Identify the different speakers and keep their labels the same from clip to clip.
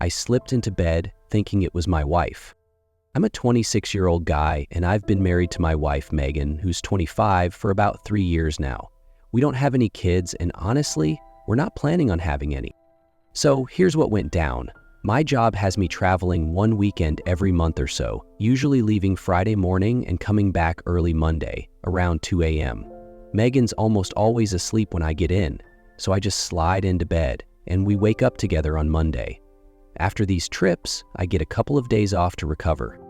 Speaker 1: I slipped into bed thinking it was my wife. I'm a 26-year-old guy, and I've been married to my wife, Megan, who's 25, for about 3 years now. We don't have any kids, and honestly, we're not planning on having any. So here's what went down. My job has me traveling one weekend every month or so, usually leaving Friday morning and coming back early Monday, around 2 a.m. Megan's almost always asleep when I get in, so I just slide into bed, and we wake up together on Monday. After these trips, I get a couple of days off to recover.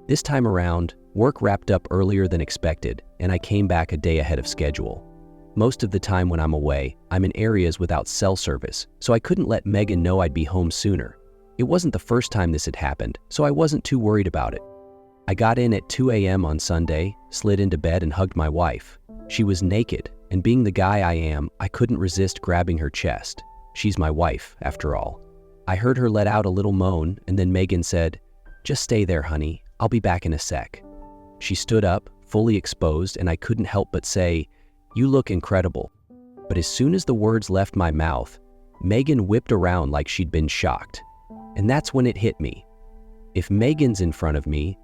Speaker 1: This time around, work wrapped up earlier than expected, and I came back a day ahead of schedule. Most of the time when I'm away, I'm in areas without cell service, so I couldn't let Megan know I'd be home sooner. It wasn't the first time this had happened, so I wasn't too worried about it. I got in at 2 a.m. on Sunday, slid into bed and hugged my wife. She was naked, and being the guy I am, I couldn't resist grabbing her chest. She's my wife, after all. I heard her let out a little moan, and then Megan said, "Just stay there, honey. I'll be back in a sec." She stood up, fully exposed, and I couldn't help but say, "You look incredible." But as soon as the words left my mouth, Megan whipped around like she'd been shocked. And that's when it hit me. If Megan's in front of me,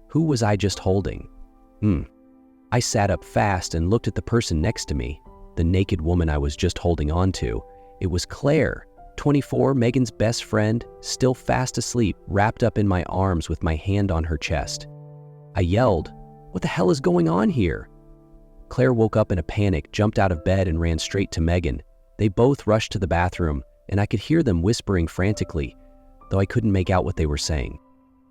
Speaker 1: who was I just holding? I sat up fast and looked at the person next to me, the naked woman I was just holding on to. It was Claire, 24, Megan's best friend, still fast asleep, wrapped up in my arms with my hand on her chest. I yelled, "What the hell is going on here?" Claire woke up in a panic, jumped out of bed, and ran straight to Megan. They both rushed to the bathroom, and I could hear them whispering frantically, though I couldn't make out what they were saying.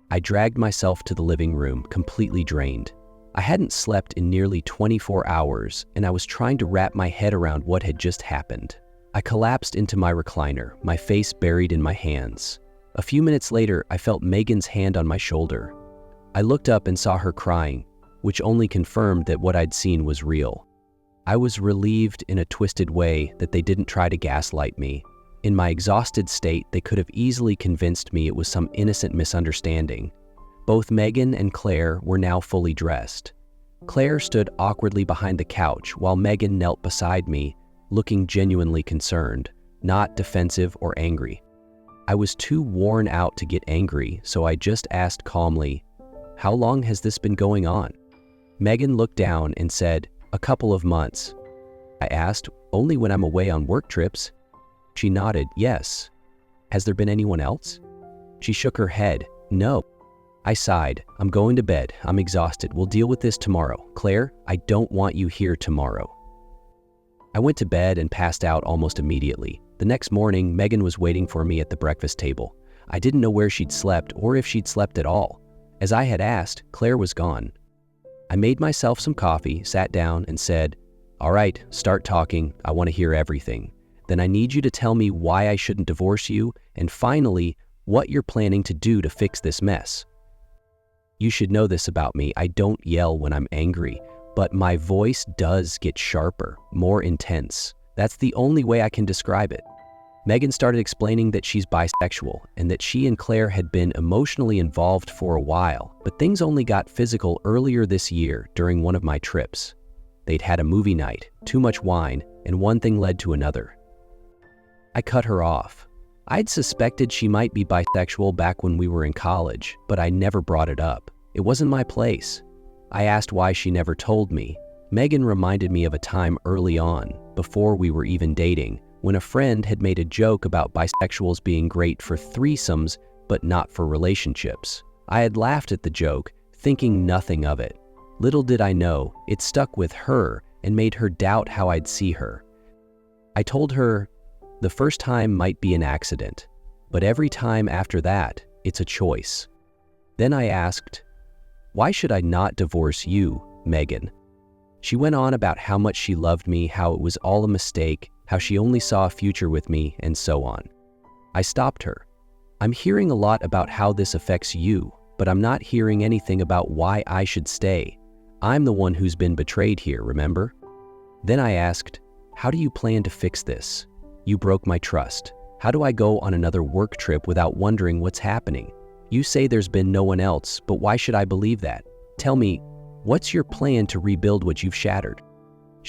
Speaker 1: I dragged myself to the living room, completely drained. I hadn't slept in nearly 24 hours, and I was trying to wrap my head around what had just happened. I collapsed into my recliner, my face buried in my hands. A few minutes later, I felt Megan's hand on my shoulder. I looked up and saw her crying, which only confirmed that what I'd seen was real. I was relieved in a twisted way that they didn't try to gaslight me. In my exhausted state, they could have easily convinced me it was some innocent misunderstanding. Both Megan and Claire were now fully dressed. Claire stood awkwardly behind the couch while Megan knelt beside me, looking genuinely concerned, not defensive or angry. I was too worn out to get angry, so I just asked calmly, "How long has this been going on?" Megan looked down and said, "A couple of months." I asked, "Only when I'm away on work trips?" She nodded, "Yes." "Has there been anyone else?" She shook her head, "No." I sighed, "I'm going to bed. I'm exhausted. We'll deal with this tomorrow. Claire, I don't want you here tomorrow." I went to bed and passed out almost immediately. The next morning, Megan was waiting for me at the breakfast table. I didn't know where she'd slept or if she'd slept at all. As I had asked, Claire was gone. I made myself some coffee, sat down, and said, "All right, start talking. I want to hear everything. Then I need you to tell me why I shouldn't divorce you, and finally, what you're planning to do to fix this mess." You should know this about me. I don't yell when I'm angry, but my voice does get sharper, more intense. That's the only way I can describe it. Megan started explaining that she's bisexual and that she and Claire had been emotionally involved for a while, but things only got physical earlier this year during one of my trips. They'd had a movie night, too much wine, and one thing led to another. I cut her off. I'd suspected she might be bisexual back when we were in college, but I never brought it up. It wasn't my place. I asked why she never told me. Megan reminded me of a time early on, before we were even dating, when a friend had made a joke about bisexuals being great for threesomes, but not for relationships. I had laughed at the joke, thinking nothing of it. Little did I know, it stuck with her and made her doubt how I'd see her. I told her, the first time might be an accident, but every time after that, it's a choice. Then I asked, "Why should I not divorce you, Megan?" She went on about how much she loved me, how it was all a mistake, how she only saw a future with me, and so on. I stopped her. "I'm hearing a lot about how this affects you, but I'm not hearing anything about why I should stay. I'm the one who's been betrayed here, remember?" Then I asked, "How do you plan to fix this? You broke my trust. How do I go on another work trip without wondering what's happening? You say there's been no one else, but why should I believe that? Tell me, what's your plan to rebuild what you've shattered?"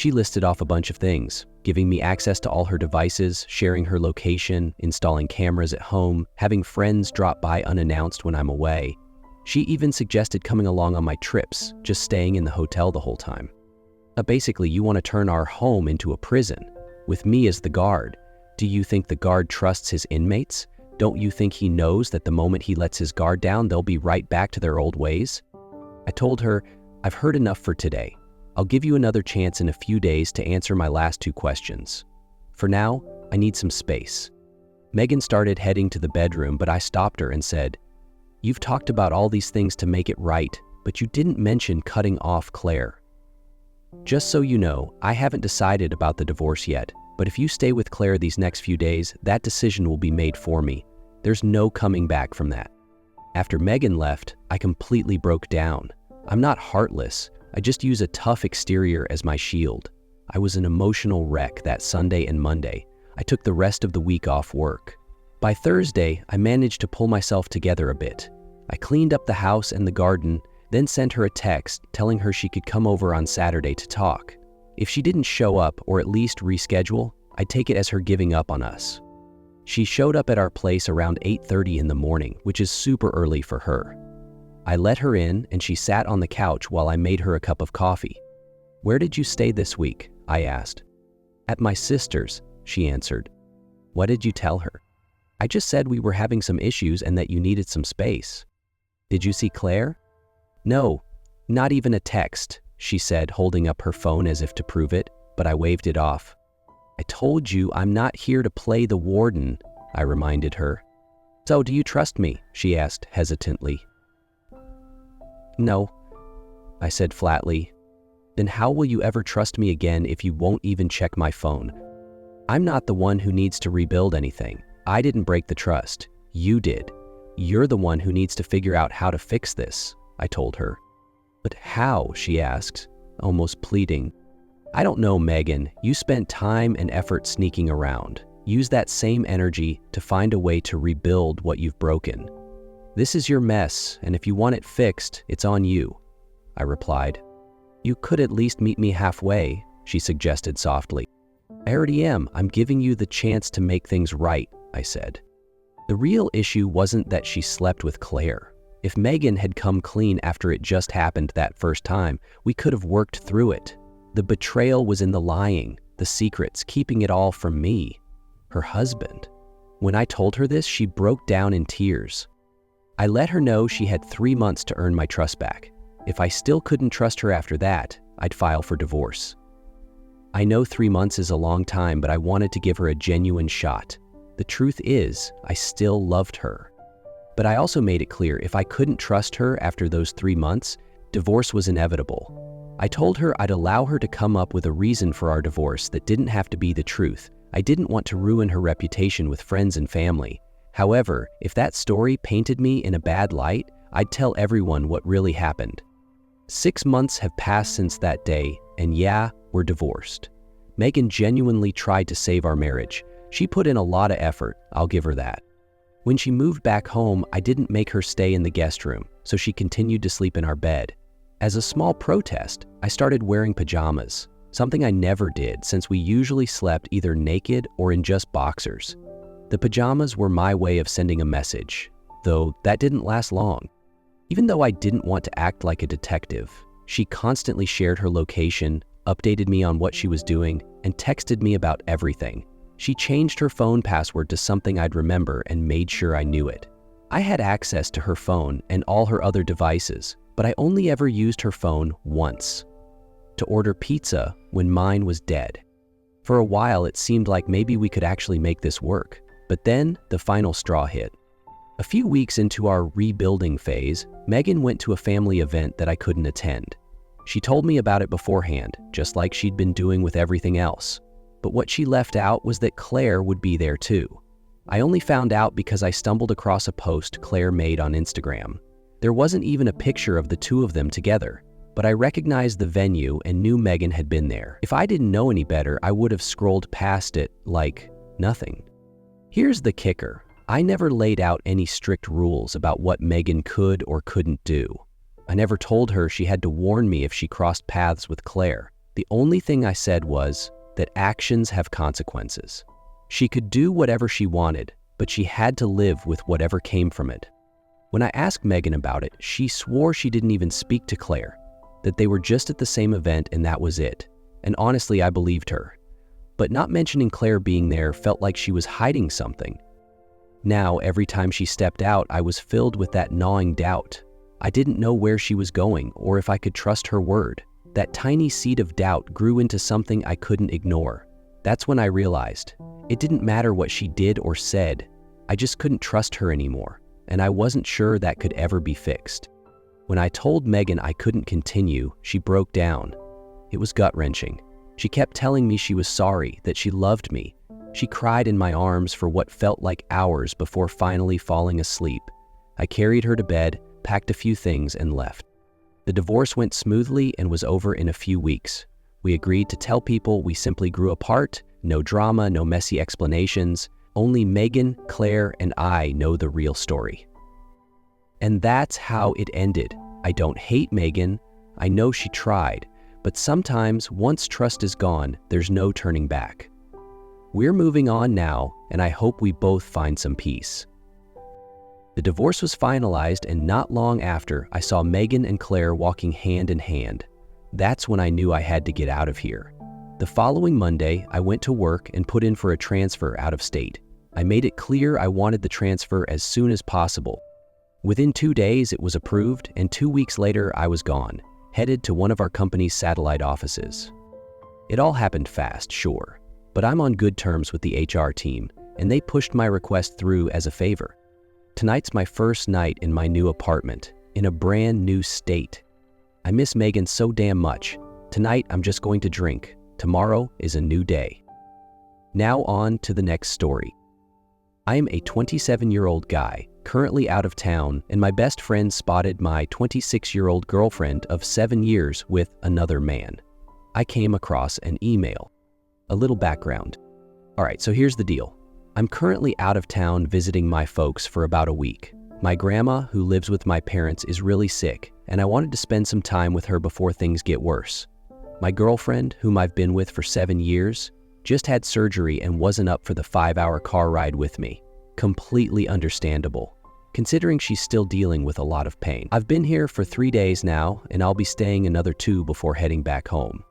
Speaker 1: She listed off a bunch of things, giving me access to all her devices, sharing her location, installing cameras at home, having friends drop by unannounced when I'm away. She even suggested coming along on my trips, just staying in the hotel the whole time. Basically, you want to turn our home into a prison, with me as the guard. Do you think the guard trusts his inmates? Don't you think he knows that the moment he lets his guard down, they'll be right back to their old ways? I told her, I've heard enough for today. I'll give you another chance in a few days to answer my last 2 questions. For now, I need some space. Megan started heading to the bedroom, but I stopped her and said, "You've talked about all these things to make it right, but you didn't mention cutting off Claire. Just so you know, I haven't decided about the divorce yet, but if you stay with Claire these next few days, that decision will be made for me. There's no coming back from that." After Megan left, I completely broke down. I'm not heartless. I just use a tough exterior as my shield. I was an emotional wreck that Sunday and Monday. I took the rest of the week off work. By Thursday, I managed to pull myself together a bit. I cleaned up the house and the garden, then sent her a text telling her she could come over on Saturday to talk. If she didn't show up or at least reschedule, I'd take it as her giving up on us. She showed up at our place around 8:30 in the morning, which is super early for her. I let her in and she sat on the couch while I made her a cup of coffee. "Where did you stay this week?" I asked. "At my sister's," she answered. "What did you tell her?" "I just said we were having some issues and that you needed some space." "Did you see Claire?" "No, not even a text," she said, holding up her phone as if to prove it, but I waved it off. "I told you I'm not here to play the warden," I reminded her. "So do you trust me?" she asked hesitantly. "No," I said flatly. "Then how will you ever trust me again if you won't even check my phone? I'm not the one who needs to rebuild anything. I didn't break the trust. You did. You're the one who needs to figure out how to fix this," I told her. "But how?" she asked, almost pleading. "I don't know, Megan. You spent time and effort sneaking around. Use that same energy to find a way to rebuild what you've broken. This is your mess, and if you want it fixed, it's on you," I replied. "You could at least meet me halfway," she suggested softly. "I already am. I'm giving you the chance to make things right," I said. The real issue wasn't that she slept with Claire. If Megan had come clean after it just happened that first time, we could have worked through it. The betrayal was in the lying, the secrets, keeping it all from me, her husband. When I told her this, she broke down in tears. I let her know she had 3 months to earn my trust back. If I still couldn't trust her after that, I'd file for divorce. I know 3 months is a long time, but I wanted to give her a genuine shot. The truth is, I still loved her. But I also made it clear if I couldn't trust her after those 3 months, divorce was inevitable. I told her I'd allow her to come up with a reason for our divorce that didn't have to be the truth. I didn't want to ruin her reputation with friends and family. However, if that story painted me in a bad light, I'd tell everyone what really happened. 6 months have passed since that day, and yeah, we're divorced. Megan genuinely tried to save our marriage. She put in a lot of effort, I'll give her that. When she moved back home, I didn't make her stay in the guest room, so she continued to sleep in our bed. As a small protest, I started wearing pajamas, something I never did since we usually slept either naked or in just boxers. The pajamas were my way of sending a message, though that didn't last long. Even though I didn't want to act like a detective, she constantly shared her location, updated me on what she was doing, and texted me about everything. She changed her phone password to something I'd remember and made sure I knew it. I had access to her phone and all her other devices, but I only ever used her phone once, to order pizza when mine was dead. For a while, it seemed like maybe we could actually make this work, but then the final straw hit. A few weeks into our rebuilding phase, Megan went to a family event that I couldn't attend. She told me about it beforehand, just like she'd been doing with everything else. But what she left out was that Claire would be there too. I only found out because I stumbled across a post Claire made on Instagram. There wasn't even a picture of the two of them together, but I recognized the venue and knew Megan had been there. If I didn't know any better, I would have scrolled past it like nothing. Here's the kicker. I never laid out any strict rules about what Megan could or couldn't do. I never told her she had to warn me if she crossed paths with Claire. The only thing I said was that actions have consequences. She could do whatever she wanted, but she had to live with whatever came from it. When I asked Megan about it, she swore she didn't even speak to Claire, that they were just at the same event and that was it. And honestly, I believed her. But not mentioning Claire being there felt like she was hiding something. Now, every time she stepped out, I was filled with that gnawing doubt. I didn't know where she was going or if I could trust her word. That tiny seed of doubt grew into something I couldn't ignore. That's when I realized it didn't matter what she did or said. I just couldn't trust her anymore, and I wasn't sure that could ever be fixed. When I told Megan I couldn't continue, she broke down. It was gut-wrenching. She kept telling me she was sorry, that she loved me. She cried in my arms for what felt like hours before finally falling asleep. I carried her to bed, packed a few things, and left. The divorce went smoothly and was over in a few weeks. We agreed to tell people we simply grew apart, no drama, no messy explanations. Only Megan, Claire, and I know the real story. And that's how it ended. I don't hate Megan. I know she tried, but sometimes once trust is gone, there's no turning back. We're moving on now, and I hope we both find some peace. The divorce was finalized, and not long after, I saw Megan and Claire walking hand in hand. That's when I knew I had to get out of here. The following Monday, I went to work and put in for a transfer out of state. I made it clear I wanted the transfer as soon as possible. Within 2 days, it was approved, and 2 weeks later, I was gone, headed to one of our company's satellite offices. It all happened fast, sure, but I'm on good terms with the HR team, and they pushed my request through as a favor. Tonight's my first night in my new apartment, in a brand new state. I miss Megan so damn much. Tonight, I'm just going to drink. Tomorrow is a new day. Now on to the next story. I am a 27-year-old guy, currently out of town, and my best friend spotted my 26-year-old girlfriend of 7 years with another man. I came across an email. A little background. All right, so here's the deal. I'm currently out of town visiting my folks for about a week. My grandma, who lives with my parents, is really sick, and I wanted to spend some time with her before things get worse. My girlfriend, whom I've been with for 7 years, just had surgery and wasn't up for the 5-hour car ride with me. Completely understandable, considering she's still dealing with a lot of pain. I've been here for 3 days now, and I'll be staying another 2 before heading back home.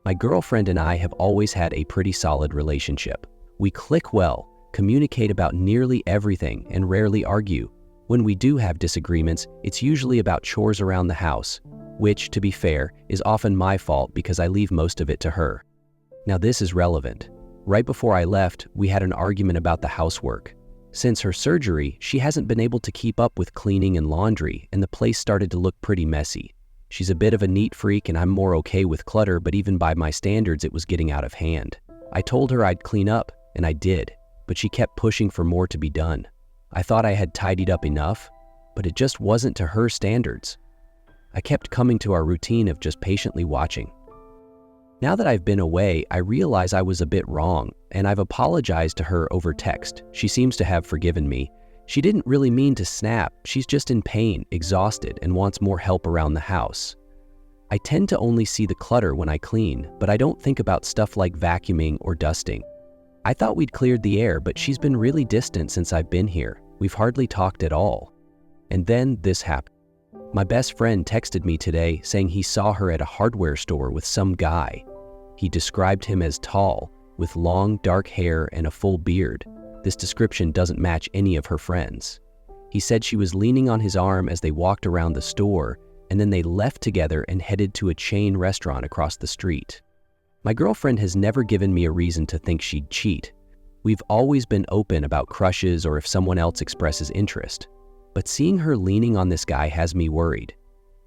Speaker 1: My girlfriend and I have always had a pretty solid relationship. We click well, communicate about nearly everything, and rarely argue. When we do have disagreements, it's usually about chores around the house, which, to be fair, is often my fault because I leave most of it to her. Now this is relevant. Right before I left, we had an argument about the housework. Since her surgery, she hasn't been able to keep up with cleaning and laundry, and the place started to look pretty messy. She's a bit of a neat freak, and I'm more okay with clutter, but even by my standards, it was getting out of hand. I told her I'd clean up, and I did, but she kept pushing for more to be done. I thought I had tidied up enough, but it just wasn't to her standards. I kept coming to our routine of just patiently watching. Now that I've been away, I realize I was a bit wrong, and I've apologized to her over text. She seems to have forgiven me. She didn't really mean to snap. She's just in pain, exhausted, and wants more help around the house. I tend to only see the clutter when I clean, but I don't think about stuff like vacuuming or dusting. I thought we'd cleared the air, but she's been really distant since I've been here. We've hardly talked at all. And then this happened. My best friend texted me today saying he saw her at a hardware store with some guy. He described him as tall, with long, dark hair and a full beard. This description doesn't match any of her friends. He said she was leaning on his arm as they walked around the store, and then they left together and headed to a chain restaurant across the street. My girlfriend has never given me a reason to think she'd cheat. We've always been open about crushes or if someone else expresses interest. But seeing her leaning on this guy has me worried.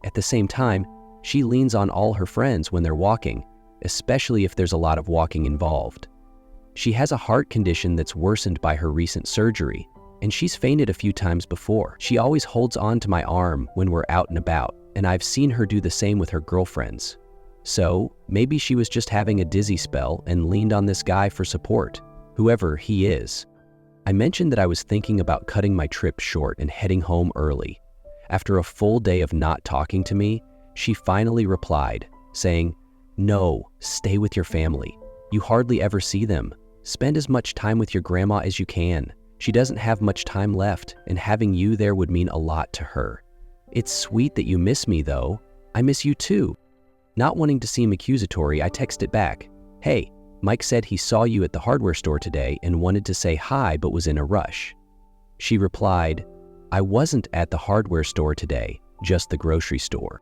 Speaker 1: At the same time, she leans on all her friends when they're walking, especially if there's a lot of walking involved. She has a heart condition that's worsened by her recent surgery, and she's fainted a few times before. She always holds on to my arm when we're out and about, and I've seen her do the same with her girlfriends. So, maybe she was just having a dizzy spell and leaned on this guy for support, whoever he is. I mentioned that I was thinking about cutting my trip short and heading home early. After a full day of not talking to me, she finally replied, saying, No, stay with your family. You hardly ever see them. Spend as much time with your grandma as you can. She doesn't have much time left, and having you there would mean a lot to her. It's sweet that you miss me, though. I miss you too. Not wanting to seem accusatory, I texted back, "Hey, Mike said he saw you at the hardware store today and wanted to say hi but was in a rush." She replied, "I wasn't at the hardware store today, just the grocery store."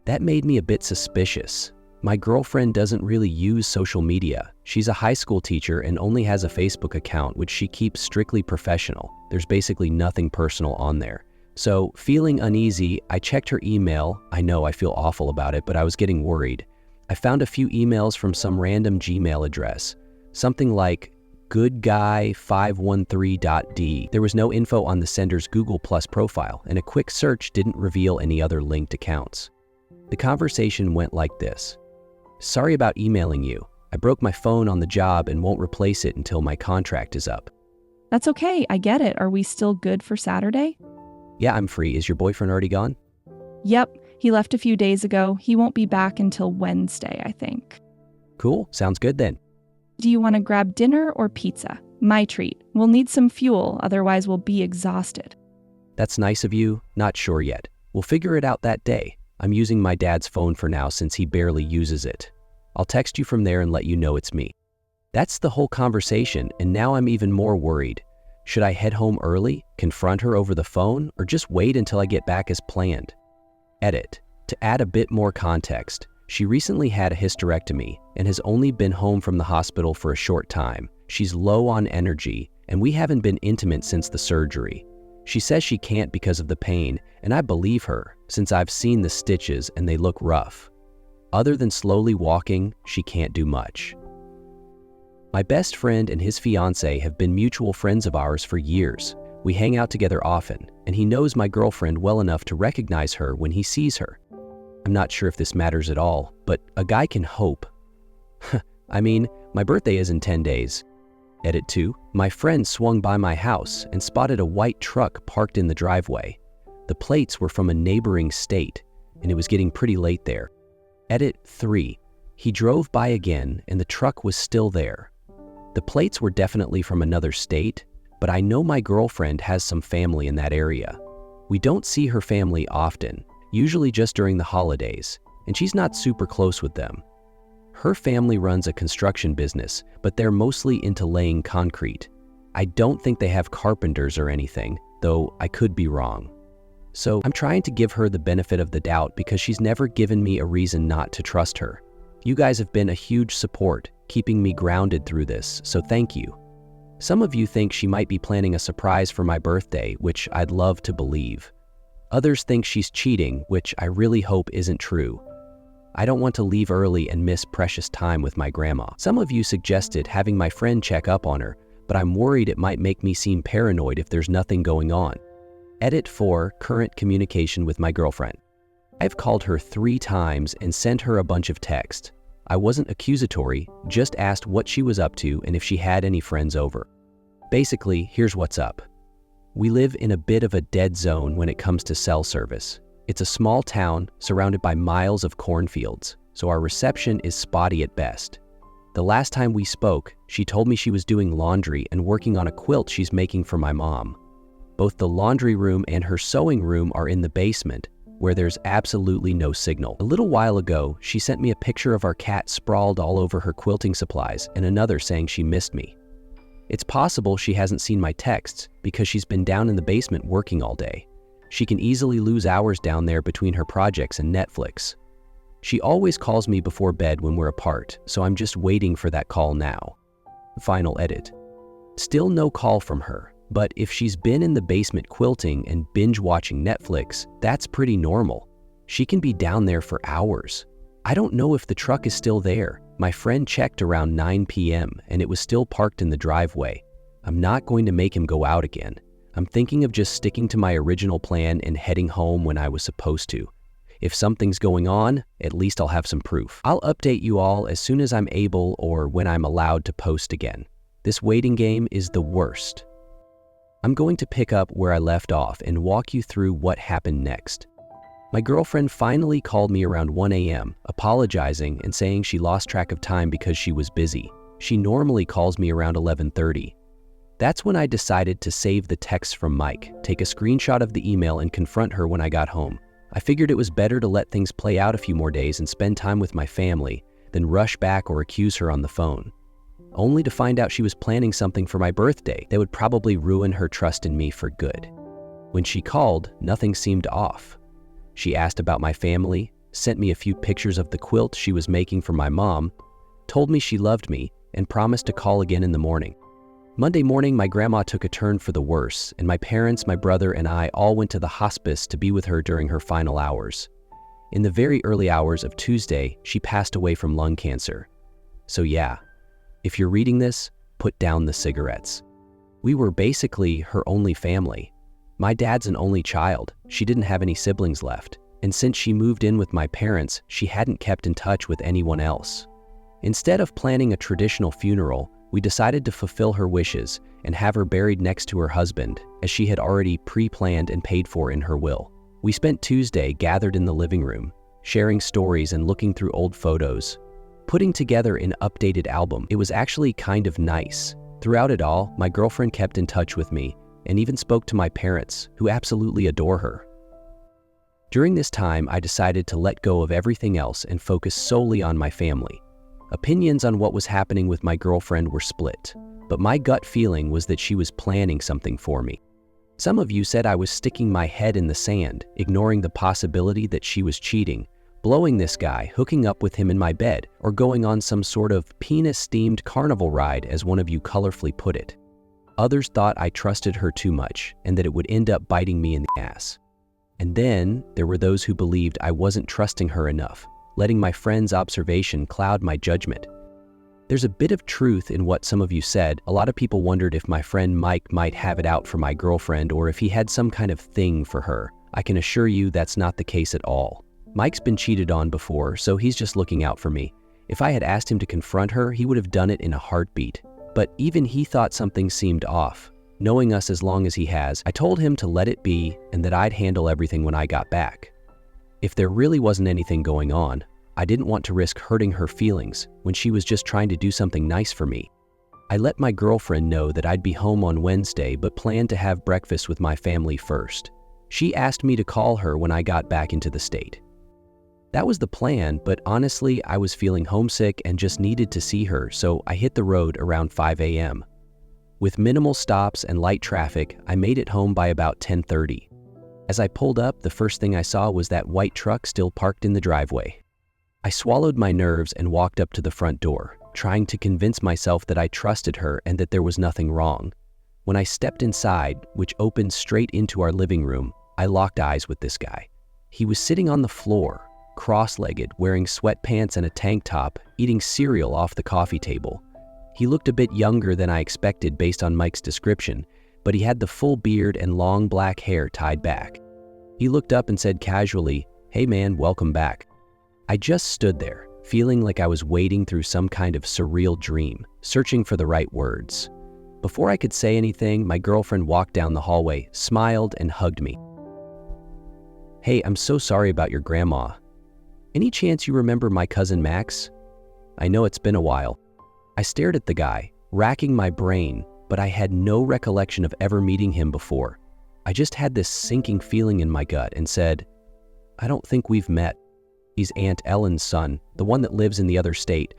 Speaker 1: That made me a bit suspicious. My girlfriend doesn't really use social media. She's a high school teacher and only has a Facebook account, which she keeps strictly professional. There's basically nothing personal on there. So, feeling uneasy, I checked her email. I know I feel awful about it, but I was getting worried. I found a few emails from some random Gmail address, something like goodguy513.d. There was no info on the sender's Google Plus profile, and a quick search didn't reveal any other linked accounts. The conversation went like this. "Sorry about emailing you. I broke my phone on the job and won't replace it until my contract is up."
Speaker 2: That's okay, I get it. Are we still good for Saturday?
Speaker 1: "Yeah, I'm free. Is your boyfriend already gone?"
Speaker 2: Yep, he left a few days ago. He won't be back until Wednesday, I think.
Speaker 1: "Cool, sounds good then."
Speaker 2: Do you want to grab dinner or pizza? My treat. We'll need some fuel, otherwise we'll be exhausted.
Speaker 1: "That's nice of you. Not sure yet. We'll figure it out that day. I'm using my dad's phone for now since he barely uses it. I'll text you from there and let you know it's me." That's the whole conversation, and now I'm even more worried. Should I head home early, confront her over the phone, or just wait until I get back as planned? Edit. To add a bit more context, she recently had a hysterectomy and has only been home from the hospital for a short time. She's low on energy, and we haven't been intimate since the surgery. She says she can't because of the pain, and I believe her, since I've seen the stitches and they look rough. Other than slowly walking, she can't do much. My best friend and his fiancée have been mutual friends of ours for years. We hang out together often, and he knows my girlfriend well enough to recognize her when he sees her. I'm not sure if this matters at all, but a guy can hope. I mean, my birthday is in 10 days. Edit 2. My friend swung by my house and spotted a white truck parked in the driveway. The plates were from a neighboring state, and it was getting pretty late there. Edit 3. He drove by again, and the truck was still there. The plates were definitely from another state, but I know my girlfriend has some family in that area. We don't see her family often, usually just during the holidays, and she's not super close with them. Her family runs a construction business, but they're mostly into laying concrete. I don't think they have carpenters or anything, though I could be wrong. So I'm trying to give her the benefit of the doubt because she's never given me a reason not to trust her. You guys have been a huge support, keeping me grounded through this, so thank you. Some of you think she might be planning a surprise for my birthday, which I'd love to believe. Others think she's cheating, which I really hope isn't true. I don't want to leave early and miss precious time with my grandma. Some of you suggested having my friend check up on her, but I'm worried it might make me seem paranoid if there's nothing going on. Edit 4. Current communication with my girlfriend. I've called her 3 times and sent her a bunch of texts. I wasn't accusatory, just asked what she was up to and if she had any friends over. Basically, here's what's up. We live in a bit of a dead zone when it comes to cell service. It's a small town surrounded by miles of cornfields, so our reception is spotty at best. The last time we spoke, she told me she was doing laundry and working on a quilt she's making for my mom. Both the laundry room and her sewing room are in the basement, where there's absolutely no signal. A little while ago, she sent me a picture of our cat sprawled all over her quilting supplies and another saying she missed me. It's possible she hasn't seen my texts because she's been down in the basement working all day. She can easily lose hours down there between her projects and Netflix. She always calls me before bed when we're apart, so I'm just waiting for that call now. Final edit. Still no call from her, but if she's been in the basement quilting and binge-watching Netflix, that's pretty normal. She can be down there for hours. I don't know if the truck is still there. My friend checked around 9 p.m. and it was still parked in the driveway. I'm not going to make him go out again. I'm thinking of just sticking to my original plan and heading home when I was supposed to. If something's going on, at least I'll have some proof. I'll update you all as soon as I'm able or when I'm allowed to post again. This waiting game is the worst. I'm going to pick up where I left off and walk you through what happened next. My girlfriend finally called me around 1 a.m., apologizing and saying she lost track of time because she was busy. She normally calls me around 11:30. That's when I decided to save the text from Mike, take a screenshot of the email, and confront her when I got home. I figured it was better to let things play out a few more days and spend time with my family than rush back or accuse her on the phone, only to find out she was planning something for my birthday that would probably ruin her trust in me for good. When she called, nothing seemed off. She asked about my family, sent me a few pictures of the quilt she was making for my mom, told me she loved me, and promised to call again in the morning. Monday morning, my grandma took a turn for the worse, and my parents, my brother, and I all went to the hospice to be with her during her final hours. In the very early hours of Tuesday, she passed away from lung cancer. So yeah, if you're reading this, put down the cigarettes. We were basically her only family. My dad's an only child. She didn't have any siblings left, and since she moved in with my parents, she hadn't kept in touch with anyone else. Instead of planning a traditional funeral, we decided to fulfill her wishes and have her buried next to her husband, as she had already pre-planned and paid for in her will. We spent Tuesday gathered in the living room, sharing stories and looking through old photos, putting together an updated album. It was actually kind of nice. Throughout it all, my girlfriend kept in touch with me and even spoke to my parents, who absolutely adore her. During this time, I decided to let go of everything else and focus solely on my family. Opinions on what was happening with my girlfriend were split, but my gut feeling was that she was planning something for me. Some of you said I was sticking my head in the sand, ignoring the possibility that she was cheating, blowing this guy, hooking up with him in my bed, or going on some sort of penis-themed carnival ride, as one of you colorfully put it. Others thought I trusted her too much and that it would end up biting me in the ass. And then there were those who believed I wasn't trusting her enough, letting my friend's observation cloud my judgment. There's a bit of truth in what some of you said. A lot of people wondered if my friend Mike might have it out for my girlfriend or if he had some kind of thing for her. I can assure you that's not the case at all. Mike's been cheated on before, so he's just looking out for me. If I had asked him to confront her, he would have done it in a heartbeat. But even he thought something seemed off. Knowing us as long as he has, I told him to let it be and that I'd handle everything when I got back. If there really wasn't anything going on, I didn't want to risk hurting her feelings when she was just trying to do something nice for me. I let my girlfriend know that I'd be home on Wednesday but planned to have breakfast with my family first. She asked me to call her when I got back into the state. That was the plan, but honestly, I was feeling homesick and just needed to see her, so I hit the road around 5 a.m. With minimal stops and light traffic, I made it home by about 10:30. As I pulled up, the first thing I saw was that white truck still parked in the driveway. I swallowed my nerves and walked up to the front door, trying to convince myself that I trusted her and that there was nothing wrong. When I stepped inside, which opened straight into our living room, I locked eyes with this guy. He was sitting on the floor, cross-legged, wearing sweatpants and a tank top, eating cereal off the coffee table. He looked a bit younger than I expected based on Mike's description, but he had the full beard and long black hair tied back. He looked up and said casually, "Hey man, welcome back." I just stood there, feeling like I was wading through some kind of surreal dream, searching for the right words. Before I could say anything, my girlfriend walked down the hallway, smiled, and hugged me. "Hey, I'm so sorry about your grandma. Any chance you remember my cousin Max? I know it's been a while." I stared at the guy, racking my brain, but I had no recollection of ever meeting him before. I just had this sinking feeling in my gut and said, "I don't think we've met. He's Aunt Ellen's son, the one that lives in the other state."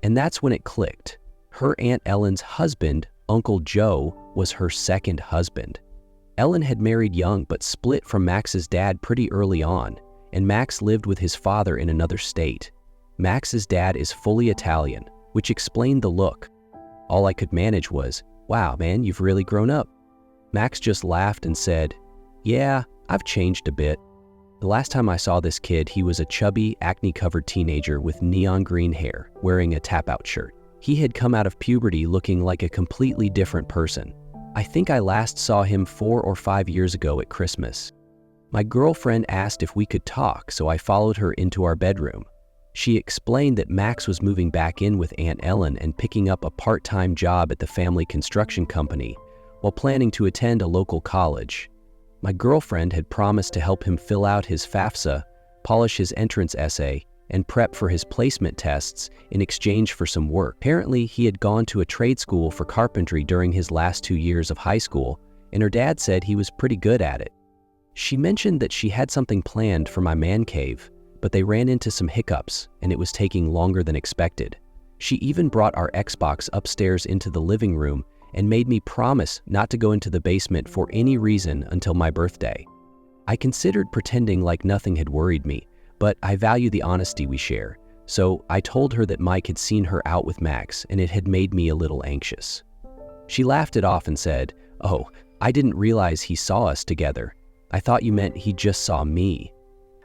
Speaker 1: And that's when it clicked. Her Aunt Ellen's husband, Uncle Joe, was her second husband. Ellen had married young but split from Max's dad pretty early on, and Max lived with his father in another state. Max's dad is fully Italian, which explained the look. All I could manage was, "Wow, man, you've really grown up." Max just laughed and said, "Yeah, I've changed a bit." The last time I saw this kid, he was a chubby, acne-covered teenager with neon green hair, wearing a tap-out shirt. He had come out of puberty looking like a completely different person. I think I last saw him 4 or 5 years ago at Christmas. My girlfriend asked if we could talk, so I followed her into our bedroom. She explained that Max was moving back in with Aunt Ellen and picking up a part-time job at the family construction company while planning to attend a local college. My girlfriend had promised to help him fill out his FAFSA, polish his entrance essay, and prep for his placement tests in exchange for some work. Apparently, he had gone to a trade school for carpentry during his last 2 years of high school, and her dad said he was pretty good at it. She mentioned that she had something planned for my man cave, but they ran into some hiccups and it was taking longer than expected. She even brought our Xbox upstairs into the living room and made me promise not to go into the basement for any reason until my birthday. I considered pretending like nothing had worried me, but I value the honesty we share, so I told her that Mike had seen her out with Max and it had made me a little anxious. She laughed it off and said, "Oh, I didn't realize he saw us together. I thought you meant he just saw me."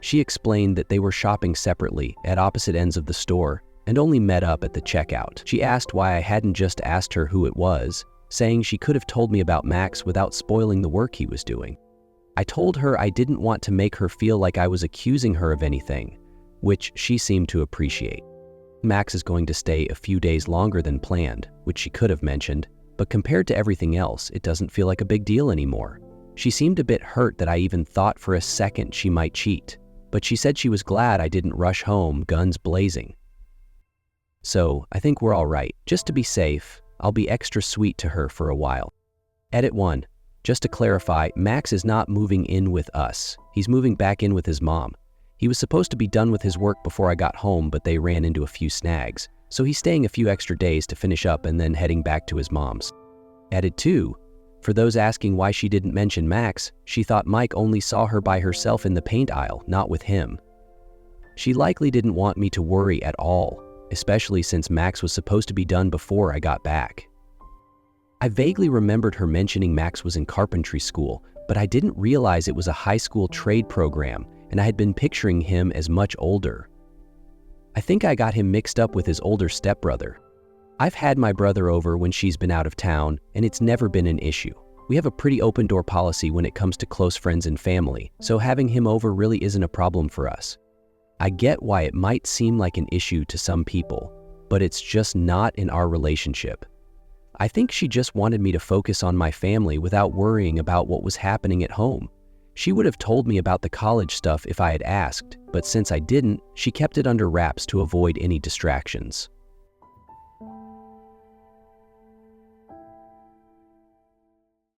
Speaker 1: She explained that they were shopping separately at opposite ends of the store and only met up at the checkout. She asked why I hadn't just asked her who it was, saying she could have told me about Max without spoiling the work he was doing. I told her I didn't want to make her feel like I was accusing her of anything, which she seemed to appreciate. Max is going to stay a few days longer than planned, which she could have mentioned, but compared to everything else, it doesn't feel like a big deal anymore. She seemed a bit hurt that I even thought for a second she might cheat, but she said she was glad I didn't rush home, guns blazing. So, I think we're all right. Just to be safe, I'll be extra sweet to her for a while. Edit 1. Just to clarify, Max is not moving in with us. He's moving back in with his mom. He was supposed to be done with his work before I got home, but they ran into a few snags. So he's staying a few extra days to finish up and then heading back to his mom's. Edit 2. For those asking why she didn't mention Max, she thought Mike only saw her by herself in the paint aisle, not with him. She likely didn't want me to worry at all, especially since Max was supposed to be done before I got back. I vaguely remembered her mentioning Max was in carpentry school, but I didn't realize it was a high school trade program, and I had been picturing him as much older. I think I got him mixed up with his older stepbrother. I've had my brother over when she's been out of town, and it's never been an issue. We have a pretty open door policy when it comes to close friends and family, so having him over really isn't a problem for us. I get why it might seem like an issue to some people, but it's just not in our relationship. I think she just wanted me to focus on my family without worrying about what was happening at home. She would have told me about the college stuff if I had asked, but since I didn't, she kept it under wraps to avoid any distractions.